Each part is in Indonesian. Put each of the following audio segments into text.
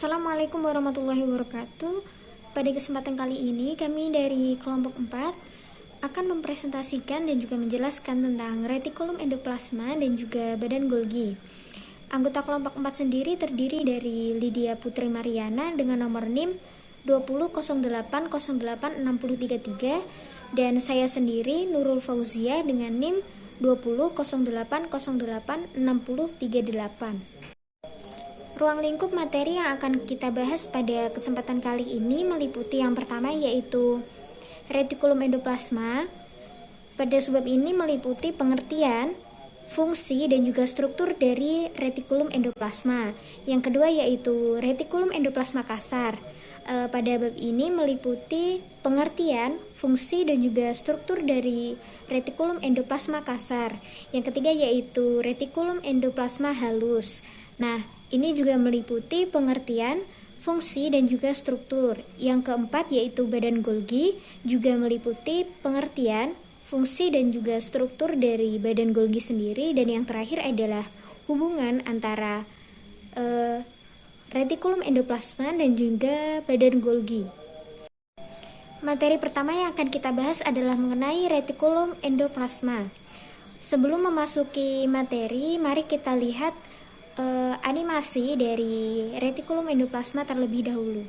Assalamualaikum warahmatullahi wabarakatuh. Pada kesempatan kali ini kami dari kelompok 4 akan mempresentasikan dan juga menjelaskan tentang retikulum endoplasma dan juga badan Golgi. Anggota kelompok 4 sendiri terdiri dari Lydia Putri Mariana dengan nomor NIM 20080863 dan saya sendiri Nurul Fauzia dengan NIM 2008086038. Ruang lingkup materi yang akan kita bahas pada kesempatan kali ini meliputi yang pertama yaitu retikulum endoplasma. Pada sebab ini meliputi pengertian, fungsi, dan juga struktur dari retikulum endoplasma. Yang kedua yaitu retikulum endoplasma kasar. Pada bab ini meliputi pengertian, fungsi, dan juga struktur dari retikulum endoplasma kasar. Yang ketiga yaitu retikulum endoplasma halus. Nah, ini juga meliputi pengertian, fungsi, dan juga struktur. Yang keempat yaitu badan Golgi, juga meliputi pengertian, fungsi, dan juga struktur dari badan Golgi sendiri. Dan yang terakhir adalah hubungan antara retikulum endoplasma dan juga badan Golgi. Materi pertama yang akan kita bahas adalah mengenai retikulum endoplasma. Sebelum memasuki materi, mari kita lihat animasi dari retikulum endoplasma terlebih dahulu.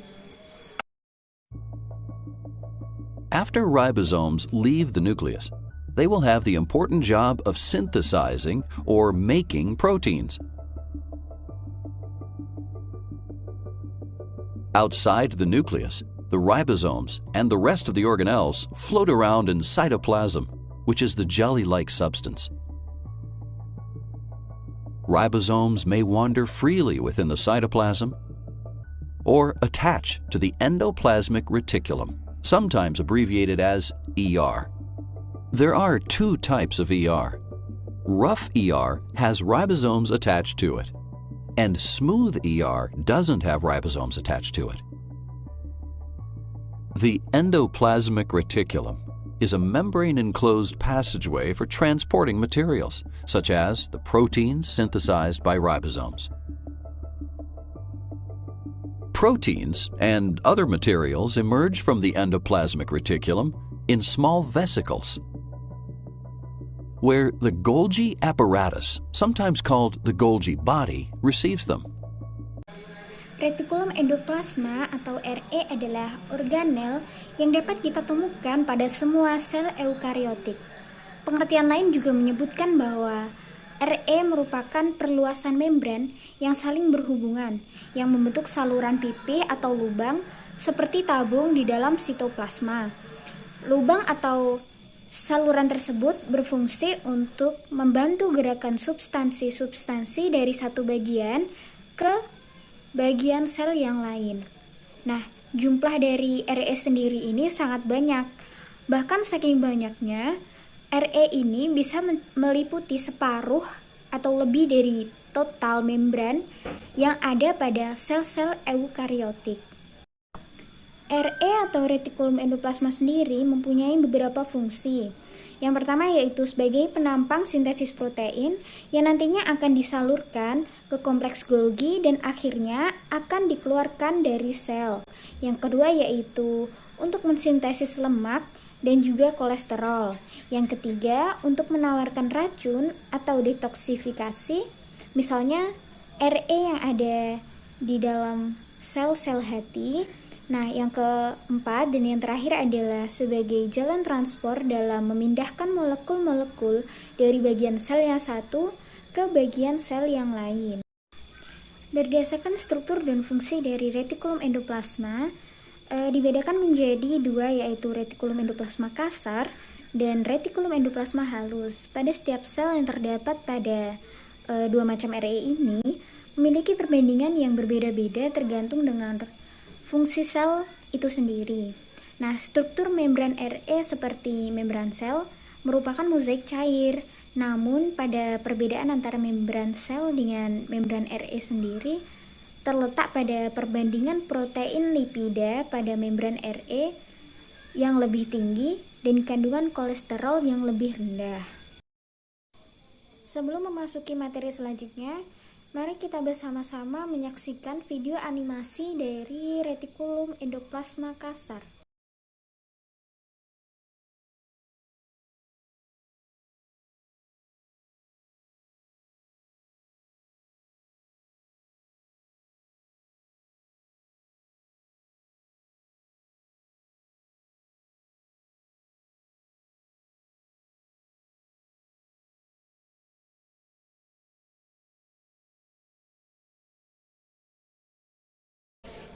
After ribosomes leave the nucleus, they will have the important job of synthesizing or making proteins. Outside the nucleus, the ribosomes and the rest of the organelles float around in cytoplasm, which is the jelly-like substance. Ribosomes may wander freely within the cytoplasm or attach to the endoplasmic reticulum, sometimes abbreviated as ER. There are two types of ER. Rough ER has ribosomes attached to it, and smooth ER doesn't have ribosomes attached to it. The endoplasmic reticulum is a membrane-enclosed passageway for transporting materials, such as the proteins synthesized by ribosomes. Proteins and other materials emerge from the endoplasmic reticulum in small vesicles, where the Golgi apparatus, sometimes called the Golgi body, receives them. Retikulum endoplasma atau RE adalah organel yang dapat kita temukan pada semua sel eukariotik. Pengertian lain juga menyebutkan bahwa RE merupakan perluasan membran yang saling berhubungan, yang membentuk saluran pipi atau lubang seperti tabung di dalam sitoplasma. Lubang atau saluran tersebut berfungsi untuk membantu gerakan substansi-substansi dari satu bagian ke bagian sel yang lain. Nah, jumlah dari RE sendiri ini sangat banyak. Bahkan saking banyaknya, RE ini bisa meliputi separuh atau lebih dari total membran yang ada pada sel-sel eukariotik. RE atau retikulum endoplasma sendiri mempunyai beberapa fungsi. Yang pertama yaitu sebagai penampang sintesis protein yang nantinya akan disalurkan ke kompleks Golgi dan akhirnya akan dikeluarkan dari sel. Yang kedua yaitu untuk mensintesis lemak dan juga kolesterol. Yang ketiga untuk menawarkan racun atau detoksifikasi, misalnya RE yang ada di dalam sel-sel hati. Nah, yang keempat dan yang terakhir adalah sebagai jalan transport dalam memindahkan molekul-molekul dari bagian sel yang satu ke bagian sel yang lain. Berdasarkan struktur dan fungsi dari retikulum endoplasma, dibedakan menjadi dua yaitu retikulum endoplasma kasar dan retikulum endoplasma halus. Pada setiap sel yang terdapat pada dua macam RE ini memiliki perbandingan yang berbeda-beda tergantung dengan fungsi sel itu sendiri. Nah, struktur membran RE seperti membran sel merupakan mozaik cair. Namun, pada perbedaan antara membran sel dengan membran RE sendiri terletak pada perbandingan protein lipida pada membran RE yang lebih tinggi dan kandungan kolesterol yang lebih rendah. Sebelum memasuki materi selanjutnya, Mari kita bersama-sama menyaksikan video animasi dari retikulum endoplasma kasar.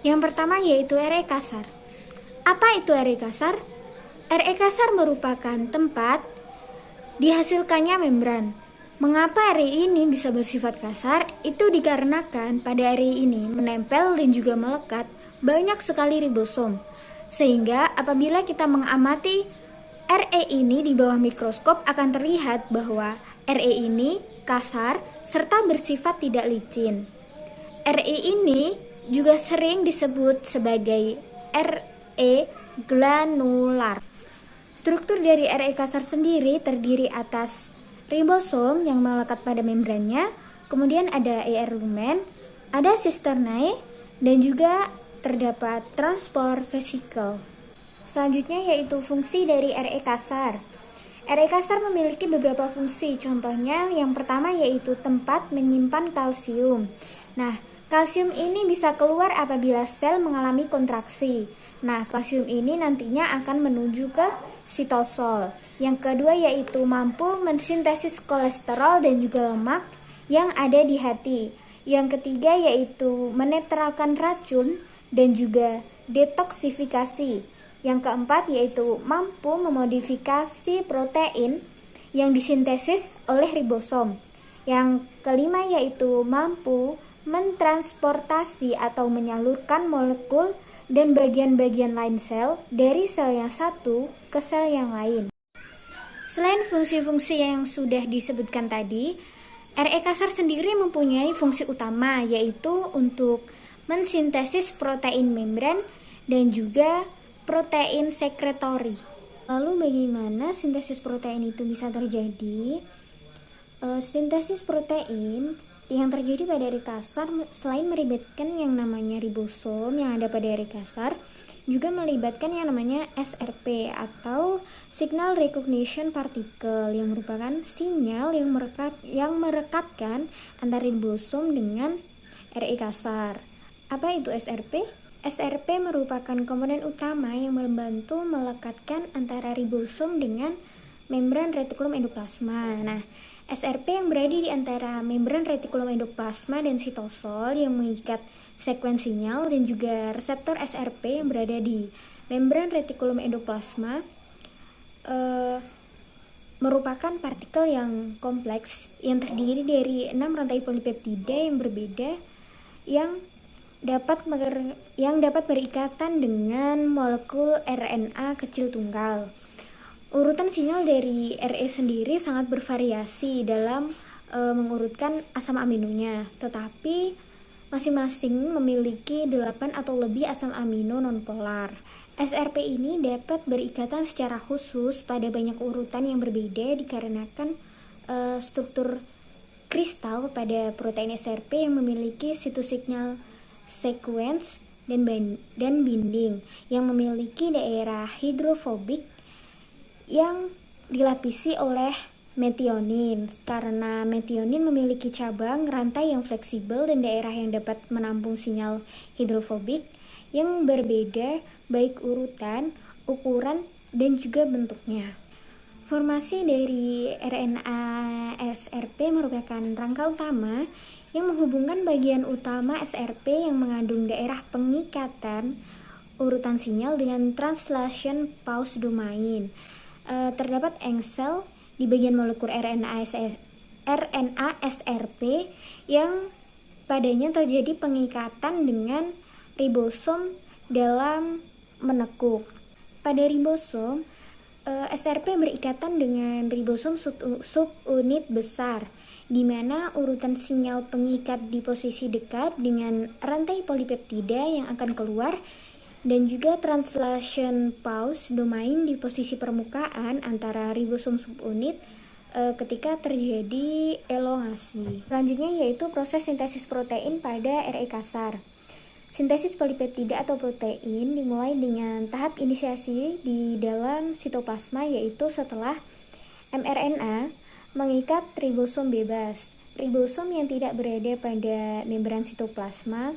Yang pertama yaitu RE kasar. Apa itu RE kasar? RE kasar merupakan tempat dihasilkannya membran. Mengapa RE ini bisa bersifat kasar? Itu dikarenakan pada RE ini menempel dan juga melekat banyak sekali ribosom. Sehingga apabila kita mengamati RE ini di bawah mikroskop akan terlihat bahwa RE ini kasar serta bersifat tidak licin. RE ini juga sering disebut sebagai RE granular. Struktur dari RE kasar sendiri terdiri atas ribosom yang melekat pada membrannya, kemudian ada ER lumen, ada cisternae, dan juga terdapat transport vesicle. Selanjutnya yaitu fungsi dari RE kasar. RE kasar memiliki beberapa fungsi, contohnya yang pertama yaitu tempat menyimpan kalsium. Nah, kalsium ini bisa keluar apabila sel mengalami kontraksi. Nah, kalsium ini nantinya akan menuju ke sitosol. Yang kedua yaitu mampu mensintesis kolesterol dan juga lemak yang ada di hati. Yang ketiga yaitu menetralkan racun dan juga detoksifikasi. Yang keempat yaitu mampu memodifikasi protein yang disintesis oleh ribosom. Yang kelima yaitu mampu mentransportasi atau menyalurkan molekul dan bagian-bagian lain sel dari sel yang satu ke sel yang lain. Selain fungsi-fungsi yang sudah disebutkan tadi, RE kasar sendiri mempunyai fungsi utama yaitu untuk mensintesis protein membran dan juga protein sekretori. Lalu bagaimana sintesis protein itu bisa terjadi? Sintesis protein yang terjadi pada RE kasar selain melibatkan yang namanya ribosom yang ada pada RE kasar, juga melibatkan yang namanya SRP atau Signal Recognition Particle yang merupakan sinyal yang merekatkan antara ribosom dengan RE kasar. Apa itu SRP? SRP merupakan komponen utama yang membantu melekatkan antara ribosom dengan membran retikulum endoplasma. Nah, SRP yang berada di antara membran retikulum endoplasma dan sitosol yang mengikat sekuens sinyal dan juga reseptor SRP yang berada di membran retikulum endoplasma merupakan partikel yang kompleks yang terdiri dari 6 rantai polipeptida yang berbeda yang dapat berikatan dengan molekul RNA kecil tunggal. Urutan sinyal dari RE sendiri sangat bervariasi dalam mengurutkan asam aminonya, tetapi masing-masing memiliki 8 atau lebih asam amino nonpolar. SRP ini dapat berikatan secara khusus pada banyak urutan yang berbeda dikarenakan struktur kristal pada protein SRP yang memiliki situs signal sequence dan binding yang memiliki daerah hidrofobik yang dilapisi oleh metionin. Karena metionin memiliki cabang rantai yang fleksibel dan daerah yang dapat menampung sinyal hidrofobik yang berbeda baik urutan, ukuran, dan juga bentuknya. Formasi dari RNA SRP merupakan rangka utama yang menghubungkan bagian utama SRP yang mengandung daerah pengikatan urutan sinyal dengan translation pause domain. Terdapat engsel di bagian molekul RNA SRP yang padanya terjadi pengikatan dengan ribosom dalam menekuk. Pada ribosom, SRP berikatan dengan ribosom subunit besar, di mana urutan sinyal pengikat di posisi dekat dengan rantai polipeptida yang akan keluar dan juga translation pause domain di posisi permukaan antara ribosom subunit ketika terjadi elongasi. Selanjutnya yaitu proses sintesis protein pada RE kasar. Sintesis polipeptida atau protein dimulai dengan tahap inisiasi di dalam sitoplasma, yaitu setelah mRNA mengikat ribosom bebas. Ribosom yang tidak berada pada membran sitoplasma.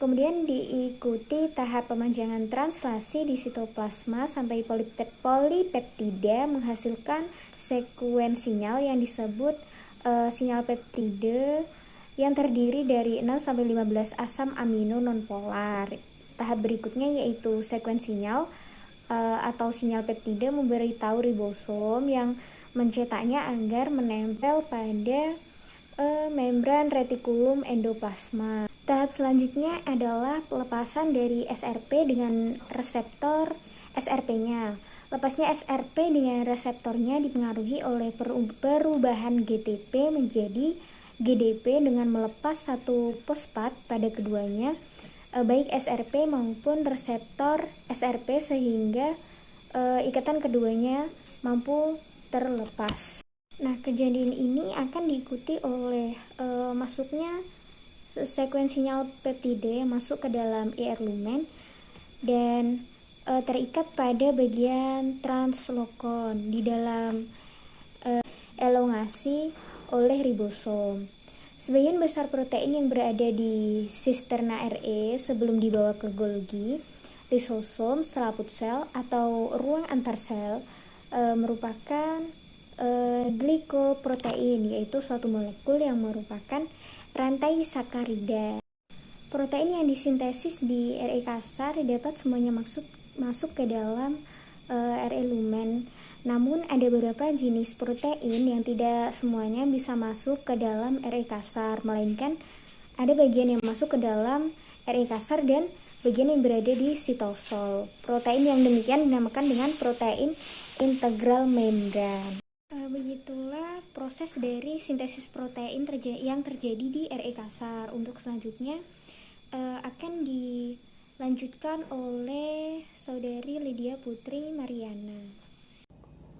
Kemudian diikuti tahap pemanjangan translasi di sitoplasma sampai polipeptida menghasilkan sekuen sinyal yang disebut sinyal peptida yang terdiri dari 6-15 asam amino nonpolar. Tahap berikutnya yaitu sekuen sinyal atau sinyal peptida memberitahu ribosom yang mencetaknya agar menempel pada membran retikulum endoplasma. Tahap selanjutnya adalah pelepasan dari SRP dengan reseptor SRP-nya. Lepasnya SRP dengan reseptornya dipengaruhi oleh perubahan GTP menjadi GDP dengan melepas satu fosfat pada keduanya, baik SRP maupun reseptor SRP, sehingga ikatan keduanya mampu terlepas. Nah, kejadian ini akan diikuti oleh masuknya sekuen sinyal peptida yang masuk ke dalam IR lumen dan terikat pada bagian translokon di dalam elongasi oleh ribosom. Sebagian besar protein yang berada di sisterna RE sebelum dibawa ke Golgi, lisosom, selaput sel atau ruang antar sel merupakan glikoprotein, yaitu suatu molekul yang merupakan rantai sakarida. Protein yang disintesis di RE kasar dapat semuanya masuk ke dalam RE lumen. Namun ada beberapa jenis protein yang tidak semuanya bisa masuk ke dalam RE kasar, melainkan ada bagian yang masuk ke dalam RE kasar dan bagian yang berada di sitosol. Protein yang demikian dinamakan dengan protein integral membran. Begitulah proses dari sintesis protein yang terjadi di RE kasar. Untuk selanjutnya akan dilanjutkan oleh saudari Lydia Putri Mariana.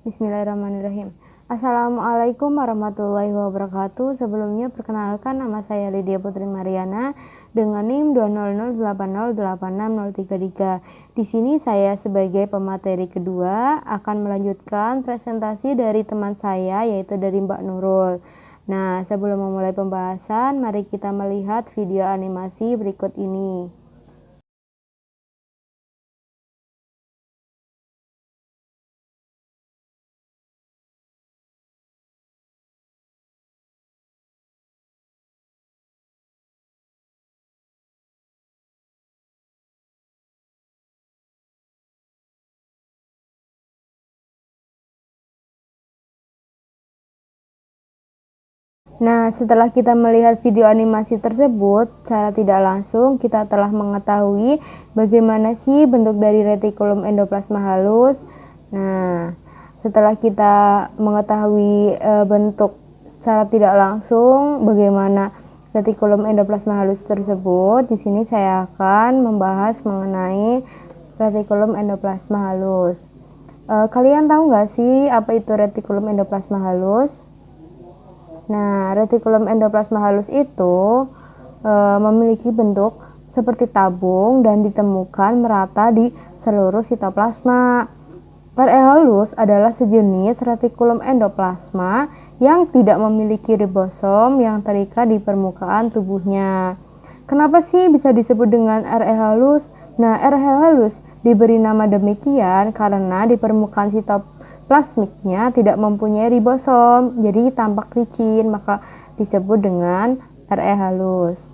Bismillahirrahmanirrahim. Assalamualaikum warahmatullahi wabarakatuh. Sebelumnya perkenalkan, nama saya Lydia Putri Mariana dengan NIM 200808603. Di sini saya sebagai pemateri kedua akan melanjutkan presentasi dari teman saya, yaitu dari Mbak Nurul. Nah, sebelum memulai pembahasan, mari kita melihat video animasi berikut ini. Nah, setelah kita melihat video animasi tersebut, secara tidak langsung kita telah mengetahui bagaimana sih bentuk dari retikulum endoplasma halus. Nah, setelah kita mengetahui bentuk secara tidak langsung bagaimana retikulum endoplasma halus tersebut, di sini saya akan membahas mengenai retikulum endoplasma halus. Kalian tahu nggak sih apa itu retikulum endoplasma halus? Nah, retikulum endoplasma halus itu memiliki bentuk seperti tabung dan ditemukan merata di seluruh sitoplasma. RE halus adalah sejenis retikulum endoplasma yang tidak memiliki ribosom yang terikat di permukaan tubuhnya. Kenapa sih bisa disebut dengan RE halus? Nah, RE halus diberi nama demikian karena di permukaan sitoplasmiknya tidak mempunyai ribosom, jadi tampak licin, maka disebut dengan RE halus.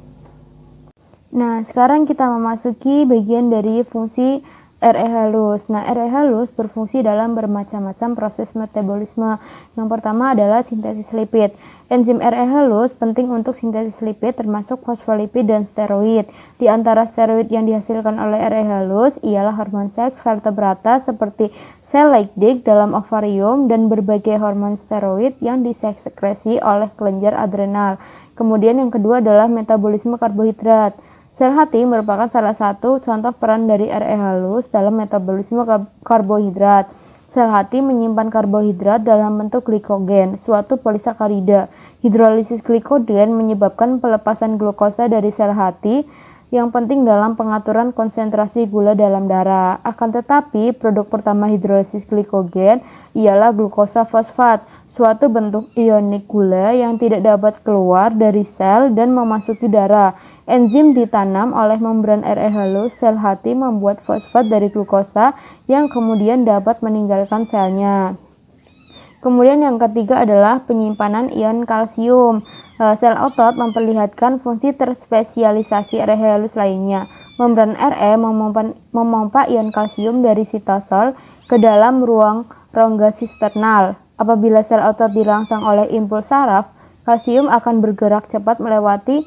Nah, sekarang kita memasuki bagian dari fungsi RE halus. Nah, RE halus berfungsi dalam bermacam-macam proses metabolisme. Yang pertama adalah sintesis lipid. Enzim RE halus penting untuk sintesis lipid termasuk fosfolipid dan steroid. Di antara steroid yang dihasilkan oleh RE halus ialah hormon seks vertebrata seperti sel Leydig dalam ovarium dan berbagai hormon steroid yang disekresi oleh kelenjar adrenal. Kemudian yang kedua adalah metabolisme karbohidrat. Sel hati merupakan salah satu contoh peran dari RE halus dalam metabolisme karbohidrat. Sel hati menyimpan karbohidrat dalam bentuk glikogen, suatu polisakarida. Hidrolisis glikogen menyebabkan pelepasan glukosa dari sel hati yang penting dalam pengaturan konsentrasi gula dalam darah. Akan tetapi, produk pertama hidrolisis glikogen ialah glukosa fosfat, suatu bentuk ionik gula yang tidak dapat keluar dari sel dan memasuki darah. Enzim ditanam oleh membran RE halus sel hati membuat fosfat dari glukosa yang kemudian dapat meninggalkan selnya. Kemudian yang ketiga adalah penyimpanan ion kalsium. Sel otot memperlihatkan fungsi terspesialisasi RE halus lainnya. Membran RE memompa ion kalsium dari sitosol ke dalam ruang rongga sisternal. Apabila sel otot dirangsang oleh impuls saraf, kalsium akan bergerak cepat melewati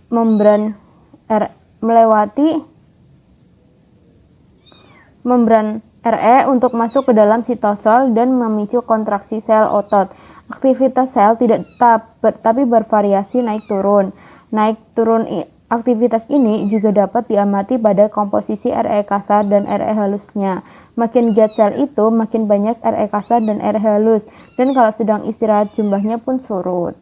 membran RE untuk masuk ke dalam sitosol dan memicu kontraksi sel otot. Aktivitas sel tidak tapi bervariasi naik turun. Naik turun aktivitas ini juga dapat diamati pada komposisi RE kasar dan RE halusnya. Makin giat sel itu, makin banyak RE kasar dan RE halus, dan kalau sedang istirahat jumlahnya pun surut.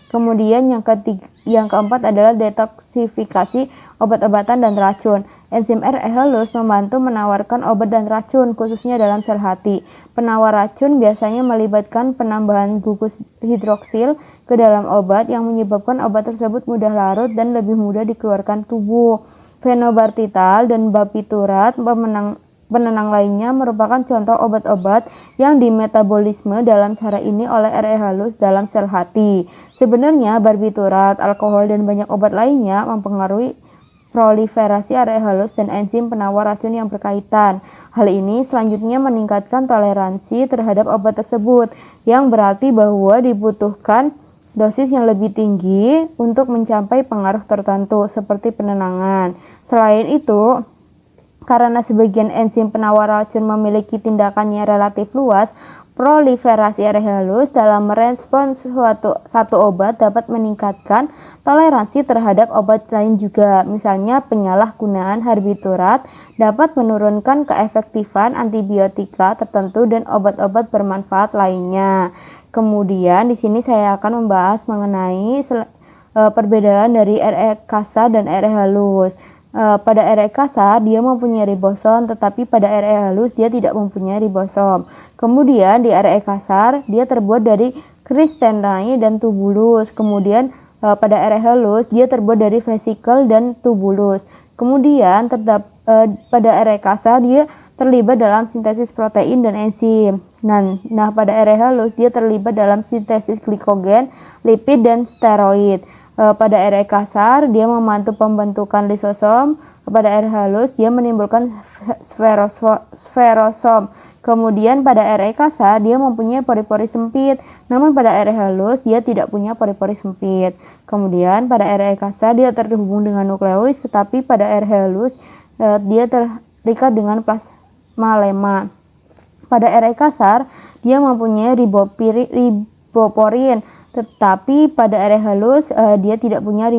Kemudian yang keempat adalah detoksifikasi obat-obatan dan racun. Enzim RE halus membantu menawarkan obat dan racun, khususnya dalam sel hati. Penawar racun biasanya melibatkan penambahan gugus hidroksil ke dalam obat yang menyebabkan obat tersebut mudah larut dan lebih mudah dikeluarkan tubuh. Fenobarbital dan barbiturat, penenang lainnya, merupakan contoh obat-obat yang dimetabolisme dalam cara ini oleh RE halus dalam sel hati. Sebenarnya barbiturat, alkohol, dan banyak obat lainnya mempengaruhi proliferasi RE halus dan enzim penawar racun yang berkaitan. Hal ini selanjutnya meningkatkan toleransi terhadap obat tersebut, yang berarti bahwa dibutuhkan dosis yang lebih tinggi untuk mencapai pengaruh tertentu, seperti penenangan. Selain itu, karena sebagian enzim penawar racun memiliki tindakannya relatif luas, proliferasi RE halus dalam merespons satu obat dapat meningkatkan toleransi terhadap obat lain juga. Misalnya, penyalahgunaan barbiturat dapat menurunkan keefektifan antibiotika tertentu dan obat-obat bermanfaat lainnya. Kemudian di sini saya akan membahas mengenai perbedaan dari RE kasar dan RE halus. Pada RE kasar dia mempunyai ribosom, tetapi pada RE halus dia tidak mempunyai ribosom. Kemudian di RE kasar dia terbuat dari kristenai dan tubulus. Kemudian pada RE halus dia terbuat dari vesikel dan tubulus. Kemudian pada RE kasar dia terlibat dalam sintesis protein dan enzim. Nah, pada RE halus dia terlibat dalam sintesis glikogen, lipid, dan steroid. Pada RE kasar dia membantu pembentukan lisosom. Pada RE halus dia menimbulkan sferosom. Kemudian pada RE kasar dia mempunyai pori-pori sempit, namun pada RE halus dia tidak punya pori-pori sempit. Kemudian pada RE kasar dia terhubung dengan nukleus, tetapi pada RE halus dia terikat dengan plasma. Pada RE kasar dia mempunyai riboporin, tetapi pada RE halus dia tidak punya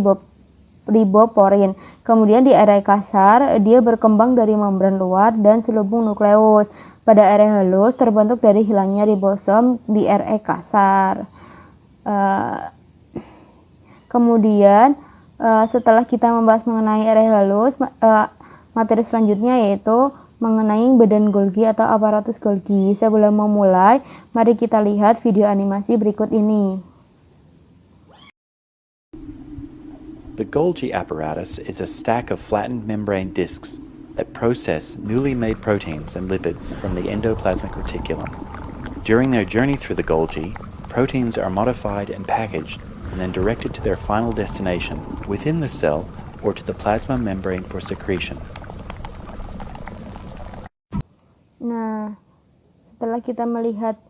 riboporin. Kemudian di RE kasar dia berkembang dari membran luar dan selubung nukleus. Pada RE halus terbentuk dari hilangnya ribosom di RE kasar. Kemudian setelah kita membahas mengenai RE halus, materi selanjutnya yaitu mengenai badan Golgi atau aparatus Golgi. Sebelum memulai, mari kita lihat video animasi berikut ini. The Golgi apparatus is a stack of flattened membrane discs that process newly made proteins and lipids from the endoplasmic reticulum. During their journey through the Golgi, proteins are modified and packaged and then directed to their final destination within the cell or to the plasma membrane for secretion. Nah, setelah kita melihat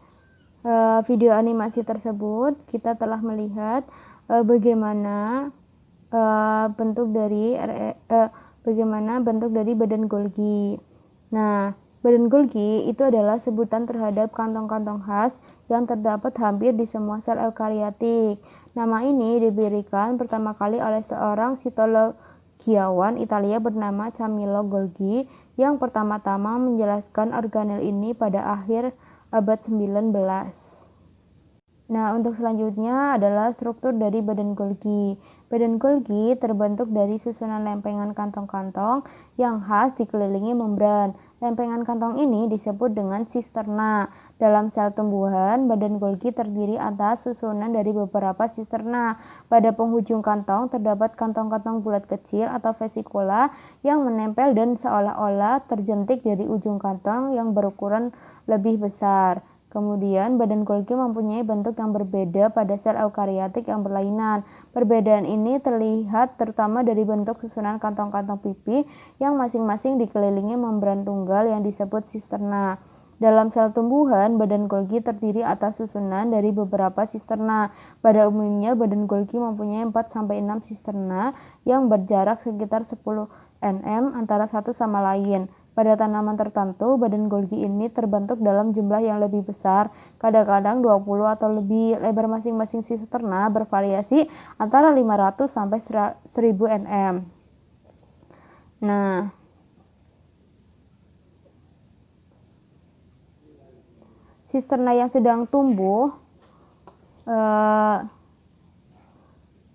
video animasi tersebut, kita telah melihat bagaimana bentuk dari badan Golgi. Nah, badan Golgi itu adalah sebutan terhadap kantong-kantong khas yang terdapat hampir di semua sel eukariotik. Nama ini diberikan pertama kali oleh seorang sitologiawan Italia bernama Camillo Golgi yang pertama-tama menjelaskan organel ini pada akhir abad 19. Nah, untuk selanjutnya adalah struktur dari badan Golgi. Badan Golgi terbentuk dari susunan lempengan kantong-kantong yang khas dikelilingi membran. Lempengan kantong ini disebut dengan sisterna. Dalam sel tumbuhan, badan Golgi terdiri atas susunan dari beberapa sisterna. Pada penghujung kantong terdapat kantong-kantong bulat kecil atau vesikula yang menempel dan seolah-olah terjentik dari ujung kantong yang berukuran lebih besar. Kemudian, badan Golgi mempunyai bentuk yang berbeda pada sel eukariotik yang berlainan. Perbedaan ini terlihat terutama dari bentuk susunan kantong-kantong pipi yang masing-masing dikelilingi membran tunggal yang disebut sisterna. Dalam sel tumbuhan, badan Golgi terdiri atas susunan dari beberapa sisterna. Pada umumnya, badan Golgi mempunyai 4-6 sisterna yang berjarak sekitar 10 nm antara satu sama lain. Pada tanaman tertentu, badan Golgi ini terbentuk dalam jumlah yang lebih besar, kadang-kadang 20 atau lebih. Lebar masing-masing sisterna bervariasi antara 500 sampai 1000 nm. Nah, sisterna yang sedang tumbuh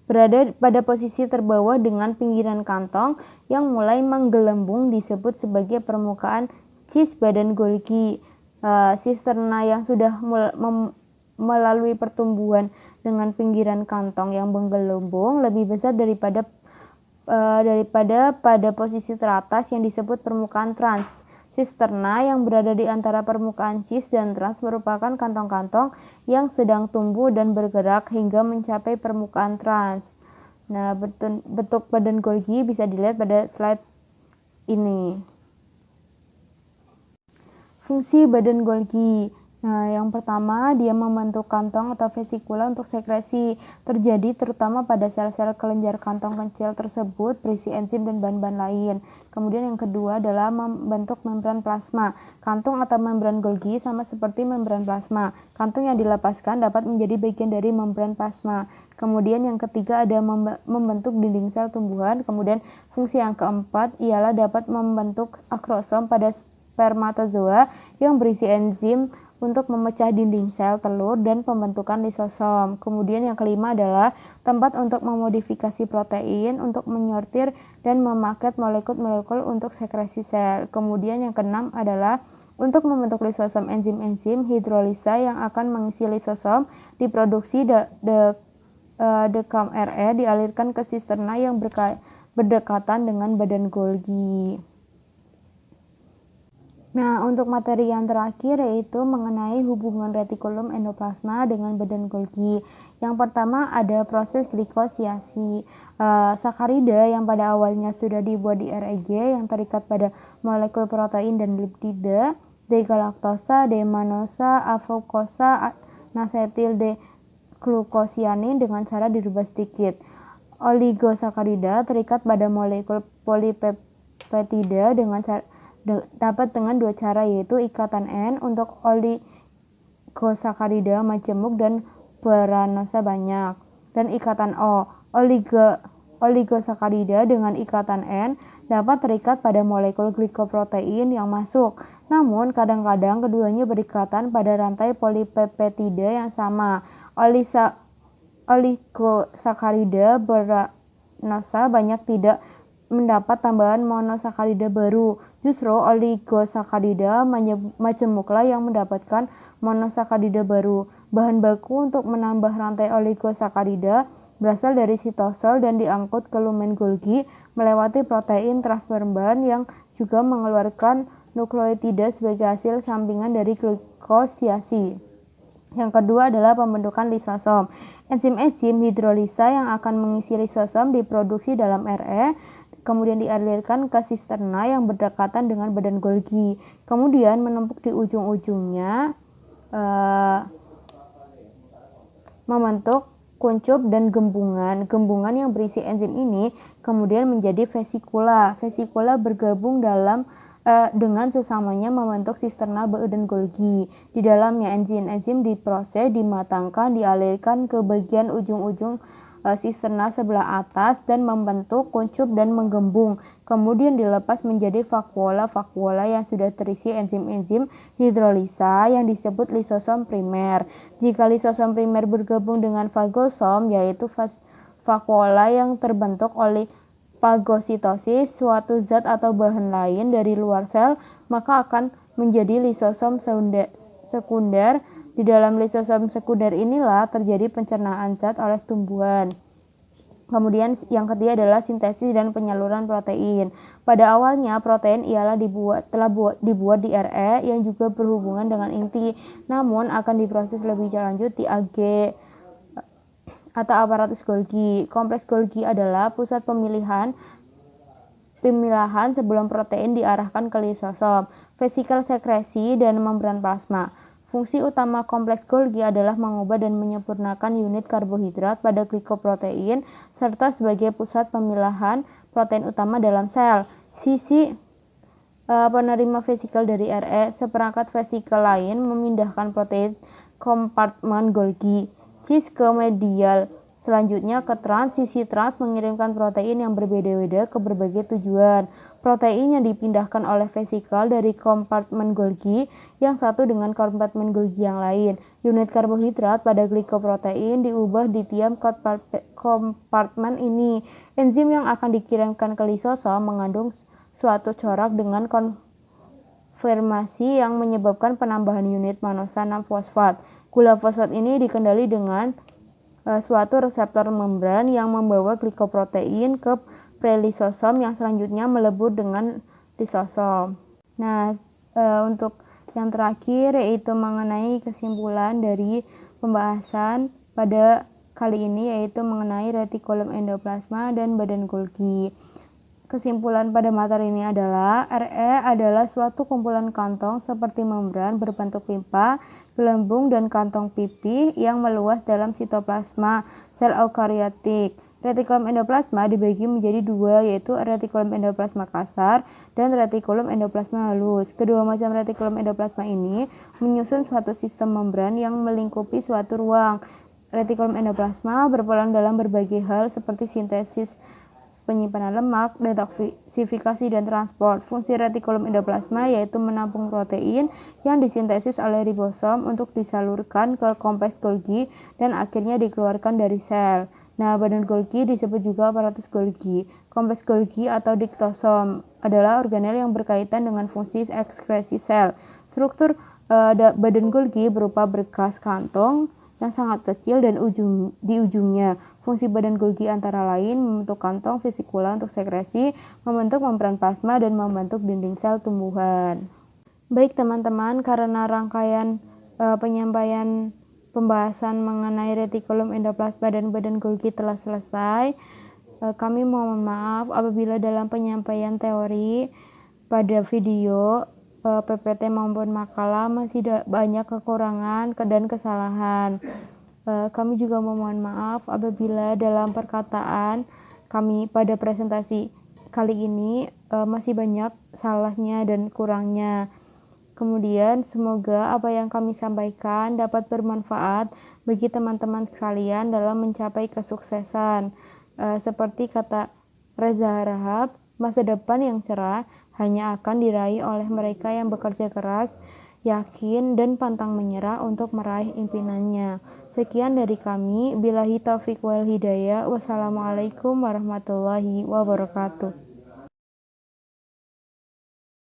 berada pada posisi terbawah dengan pinggiran kantong yang mulai menggelembung disebut sebagai permukaan cis badan Golgi. Sisterna yang sudah melalui pertumbuhan dengan pinggiran kantong yang menggelembung lebih besar daripada pada posisi teratas yang disebut permukaan trans. Sisterna yang berada di antara permukaan cis dan trans merupakan kantong-kantong yang sedang tumbuh dan bergerak hingga mencapai permukaan trans. Nah, bentuk badan Golgi bisa dilihat pada slide ini. Fungsi badan Golgi. Nah, yang pertama, dia membentuk kantong atau vesikula untuk sekresi. Terjadi terutama pada sel-sel kelenjar kantong kecil tersebut berisi enzim dan bahan-bahan lain. Kemudian yang kedua adalah membentuk membran plasma. Kantung atau membran Golgi sama seperti membran plasma. Kantung yang dilepaskan dapat menjadi bagian dari membran plasma. Kemudian yang ketiga ada membentuk dinding sel tumbuhan. Kemudian fungsi yang keempat ialah dapat membentuk akrosom pada spermatozoa yang berisi enzim untuk memecah dinding sel telur dan pembentukan lisosom. Kemudian yang kelima adalah tempat untuk memodifikasi protein untuk menyortir dan memaket molekul-molekul untuk sekresi sel. Kemudian yang keenam adalah untuk membentuk lisosom enzim-enzim hidrolisa yang akan mengisi lisosom diproduksi dekam Re dialirkan ke sisterna yang berdekatan dengan badan Golgi. Nah, untuk materi yang terakhir yaitu mengenai hubungan retikulum endoplasma dengan badan Golgi. Yang pertama ada proses glikosiasi. Sakarida yang pada awalnya sudah dibuat di REG yang terikat pada molekul protein dan lipida, D-galaktosa, D-manosa, avokosa, nasetil D-glukosianin dengan cara dirubah sedikit. Oligosakarida terikat pada molekul polipeptida dapat dengan dua cara yaitu ikatan N untuk oligosakarida majemuk dan beranosa banyak dan ikatan O. Oligosakarida dengan ikatan N dapat terikat pada molekul glikoprotein yang masuk. Namun kadang-kadang keduanya berikatan pada rantai polipeptida yang sama. Oligosakarida beranosa banyak tidak mendapat tambahan monosakarida baru. Justru oligosakarida majemuklah yang mendapatkan monosakarida baru. Bahan baku untuk menambah rantai oligosakarida berasal dari sitosol dan diangkut ke lumen Golgi melewati protein transmembran yang juga mengeluarkan nukleotida sebagai hasil sampingan dari glikosiasi. Yang kedua adalah pembentukan lisosom. Enzim-enzim hidrolisa yang akan mengisi lisosom diproduksi dalam Re, kemudian dialirkan ke sisterna yang berdekatan dengan badan Golgi. Kemudian menumpuk di ujung-ujungnya membentuk kuncup dan gembungan. Gembungan yang berisi enzim ini kemudian menjadi vesikula. Vesikula bergabung dengan sesamanya membentuk sisterna badan Golgi. Di dalamnya enzim-enzim diproses, dimatangkan, dialirkan ke bagian ujung-ujung sisterna sebelah atas dan membentuk kuncup dan menggembung. Kemudian dilepas menjadi vakuola yang sudah terisi enzim-enzim hidrolisa yang disebut lisosom primer. Jika lisosom primer bergabung dengan fagosom, yaitu vakuola yang terbentuk oleh fagositosis suatu zat atau bahan lain dari luar sel, maka akan menjadi lisosom sekunder. Di dalam lisosom sekunder inilah terjadi pencernaan zat oleh tumbuhan. Kemudian yang ketiga adalah sintesis dan penyaluran protein. Pada awalnya protein telah dibuat di RE yang juga berhubungan dengan inti, namun akan diproses lebih lanjut di AG atau aparatus Golgi. Kompleks Golgi adalah pusat pemilahan sebelum protein diarahkan ke lisosom, vesikel sekresi, dan membran plasma. Fungsi utama kompleks Golgi adalah mengubah dan menyempurnakan unit karbohidrat pada glikoprotein serta sebagai pusat pemilahan protein utama dalam sel. Sisi penerima vesikel dari RE, seperangkat vesikel lain memindahkan protein kompartemen Golgi cis ke medial. Selanjutnya ke trans, sisi trans mengirimkan protein yang berbeda-beda ke berbagai tujuan. Protein yang dipindahkan oleh vesikel dari kompartemen Golgi yang satu dengan kompartemen Golgi yang lain. Unit karbohidrat pada glikoprotein diubah di tiap kompartemen ini. Enzim yang akan dikirimkan ke lisosom mengandung suatu corak dengan konformasi yang menyebabkan penambahan unit manosa 6-fosfat. Gula fosfat ini dikendali dengan suatu reseptor membran yang membawa glikoprotein ke prelisosom yang selanjutnya melebur dengan lisosom. Nah, untuk yang terakhir yaitu mengenai kesimpulan dari pembahasan pada kali ini yaitu mengenai retikulum endoplasma dan badan Golgi. Kesimpulan pada materi ini adalah RE adalah suatu kumpulan kantong seperti membran berbentuk pipa, gelembung, dan kantong pipih yang meluas dalam sitoplasma sel eukariotik. Retikulum endoplasma dibagi menjadi dua, yaitu retikulum endoplasma kasar dan retikulum endoplasma halus. Kedua macam retikulum endoplasma ini menyusun suatu sistem membran yang melingkupi suatu ruang. Retikulum endoplasma berperan dalam berbagai hal seperti sintesis, penyimpanan lemak, detoksifikasi, dan transport. Fungsi retikulum endoplasma yaitu menampung protein yang disintesis oleh ribosom untuk disalurkan ke kompleks Golgi dan akhirnya dikeluarkan dari sel. Nah, badan Golgi disebut juga aparatus Golgi. Kompleks Golgi atau diktosom adalah organel yang berkaitan dengan fungsi ekskresi sel. Struktur badan Golgi berupa berkas kantong yang sangat kecil dan di ujungnya. Fungsi badan Golgi antara lain membentuk kantong vesikula untuk sekresi, membentuk membran plasma, dan membentuk dinding sel tumbuhan. Baik teman-teman, karena rangkaian penyampaian pembahasan mengenai retikulum endoplasma dan badan Golgi telah selesai, kami mohon maaf apabila dalam penyampaian teori pada video PPT maupun makalah masih banyak kekurangan dan kesalahan. Kami juga memohon maaf apabila dalam perkataan kami pada presentasi kali ini masih banyak salahnya dan kurangnya. Kemudian semoga apa yang kami sampaikan dapat bermanfaat bagi teman-teman sekalian dalam mencapai kesuksesan. Seperti kata Reza Harahap, masa depan yang cerah hanya akan diraih oleh mereka yang bekerja keras, yakin, dan pantang menyerah untuk meraih impiannya. Sekian dari kami. Billahi taufiq wal hidayah. Wassalamualaikum warahmatullahi wabarakatuh.